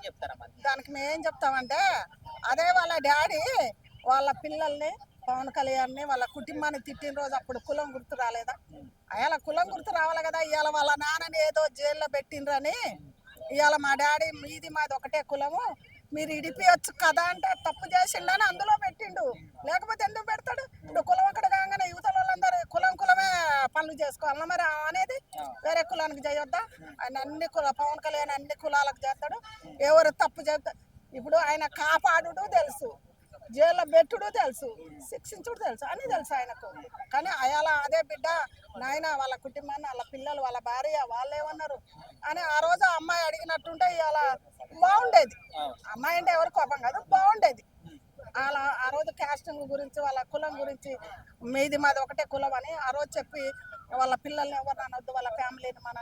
చెప్తారమ్మా? దానికి మేమేం చెప్తామంటే అదే వాళ్ళ డాడీ వాళ్ళ పిల్లల్ని పవన్ కళ్యాణ్ని వాళ్ళ కుటుంబాన్ని తిట్టిన రోజు అప్పుడు కులం గుర్తు రాలేదా? అయాల కులం గుర్తు రావాలి కదా. ఇవాళ వాళ్ళ నాన్నని ఏదో జైల్లో పెట్టిండ్రని ఇవాళ మా డాడీ మీది మాది ఒకటే కులము మీరు ఇడిపియొచ్చు కదా అంటే తప్పు చేసిండని అందులో పెట్టిండు. లేకపోతే ఎందుకు పెడతాడు? ఇప్పుడు కులం అక్కడ కాగానే యువతల వాళ్ళందరూ కులం కులమే పనులు చేసుకోవాలి మరి అనేది వేరే కులానికి చేయొద్దా? ఆయన అన్ని పవన్ కళ్యాణ్ అన్ని కులాలకు చేస్తాడు. ఎవరు తప్పు చేస్తారు ఇప్పుడు ఆయన కాపాడుడు తెలుసు, జైల్లో పెట్టుడు తెలుసు, శిక్షించుడు తెలుసు, అన్నీ తెలుసు ఆయనకు. కానీ అయాల అదే బిడ్డ నాయన వాళ్ళ కుటుంబాన్ని వాళ్ళ పిల్లలు వాళ్ళ భార్య వాళ్ళు ఏమన్నారు అని ఆ రోజు ఆ అమ్మాయి అడిగినట్టుంటే ఇవాళ బాగుండేది. అమ్మాయి అంటే ఎవరు కోపం కాదు, బాగుండేది. అలా ఆ రోజు క్యాస్టింగ్ గురించి వాళ్ళ కులం గురించి మీది మాది ఒకటే కులం అని ఆ రోజు చెప్పి వాళ్ళ పిల్లల్ని ఎవరు అనొద్దు వాళ్ళ ఫ్యామిలీని మన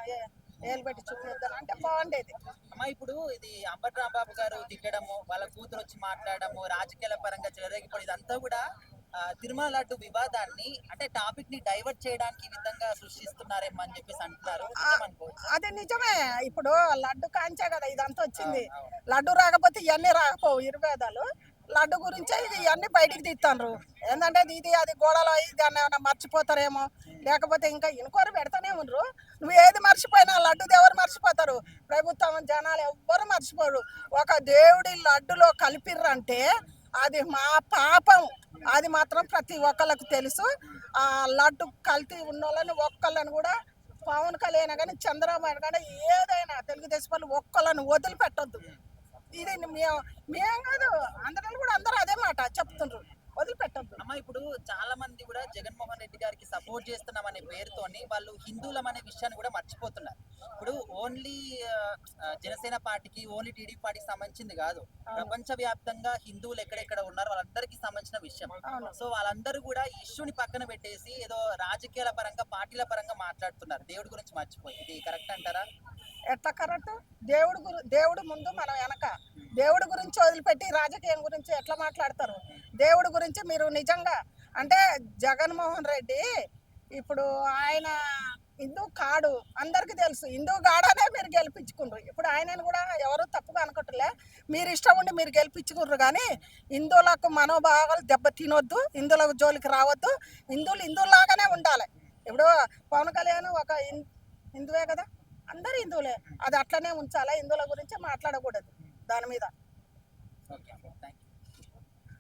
ఏలు పెట్టి చూపించద్దని అంటే బాగుండేది. అమ్మా ఇప్పుడు ఇది అంబటి రాంబాబు గారు తిట్టడము, వాళ్ళ కూతురు వచ్చి మాట్లాడము, రాజకీయాల పరంగా చెలరేగిపోయి ఇదంతా కూడా తిరుమల లడ్డు వివాదాన్ని అంటే టాపిక్ ని డైవర్ట్ చేయడానికి ఈ విధంగా సృష్టిస్తున్నారేమో అని చెప్పేసి అంటున్నారు. అది నిజమే. ఇప్పుడు లడ్డు కాంచే కదా ఇదంతా వచ్చింది. లడ్డు రాకపోతే ఇవన్నీ రాకపోవు ఇరువేదాలు. లడ్డు గురించే ఇవన్నీ బయటికి తీస్తాండ్రు. ఏంటంటే ఇది అది గోడలో దాన్ని ఏమైనా మర్చిపోతారేమో, లేకపోతే ఇంకా ఇంకోరు పెడతానే ఉండరు. నువ్వు ఏది మర్చిపోయినా లడ్డుది ఎవరు మర్చిపోతారు? ప్రభుత్వం జనాలు ఎవ్వరు మర్చిపోరు. ఒక దేవుడి లడ్డులో కలిపిర్రంటే అది మా పాపం. అది మాత్రం ప్రతి ఒక్కళ్ళకు తెలుసు. ఆ లడ్డు కల్తీ ఉన్నోళ్ళని ఒక్కళ్ళని కూడా పవన్ కళ్యాణ్ కానీ చంద్రబాబు కానీ ఏదైనా తెలుగుదేశం వాళ్ళు ఒక్కళ్ళని వదిలిపెట్టొద్దు. ఇది మేము కాదు అందరూ కూడా అందరూ అదే మాట చెప్తుండ్రు, వదిలిపెట్టొద్దు. అమ్మ ఇప్పుడు చాలా మంది కూడా జగన్మోహన్ రెడ్డి గారికి సపోర్ట్ చేస్తున్నాం అనే పేరుతోని వాళ్ళు హిందువులం అనే విషయాన్ని కూడా మర్చిపోతున్నారు. ఇప్పుడు ఓన్లీ జనసేన పార్టీకి ఓన్లీ టీడీపీ పార్టీకి సంబంధించింది కాదు, ప్రపంచ వ్యాప్తంగా హిందువులు ఎక్కడెక్కడ ఉన్నారు వాళ్ళందరికీ సంబంధించిన విషయం. సో వాళ్ళందరూ కూడా ఇష్యూని పక్కన పెట్టేసి ఏదో రాజకీయాల పరంగా పార్టీల పరంగా మాట్లాడుతున్నారు దేవుడి గురించి మర్చిపోయి. ఇది కరెక్ట్ అంటారా? ఎట్లా కరెక్ట్? దేవుడు ముందు మనం వెనక. దేవుడి గురించి వదిలిపెట్టి రాజకీయం గురించి ఎట్లా మాట్లాడతారు? దేవుడి గురించి మీరు నిజంగా అంటే జగన్మోహన్ రెడ్డి ఇప్పుడు ఆయన హిందూ కాడు అందరికీ తెలుసు. హిందూ కాడనే మీరు గెలిపించుకుండ్రు. ఇప్పుడు ఆయనను కూడా ఎవరు తప్పుగా అనుకోవట్లే. మీరు ఇష్టం ఉండి మీరు గెలిపించుకుండ్రు. కానీ హిందువులకు మనోభావాలు దెబ్బ తినొద్దు, హిందువులకు జోలికి రావద్దు. హిందువులాగానే ఉండాలి. ఇప్పుడు పవన్ కళ్యాణ్ ఒక హిందువే కదా, అందరు హిందువులే. అది అట్లనే ఉంచాలి. హిందువుల గురించి మాట్లాడకూడదు దాని మీద.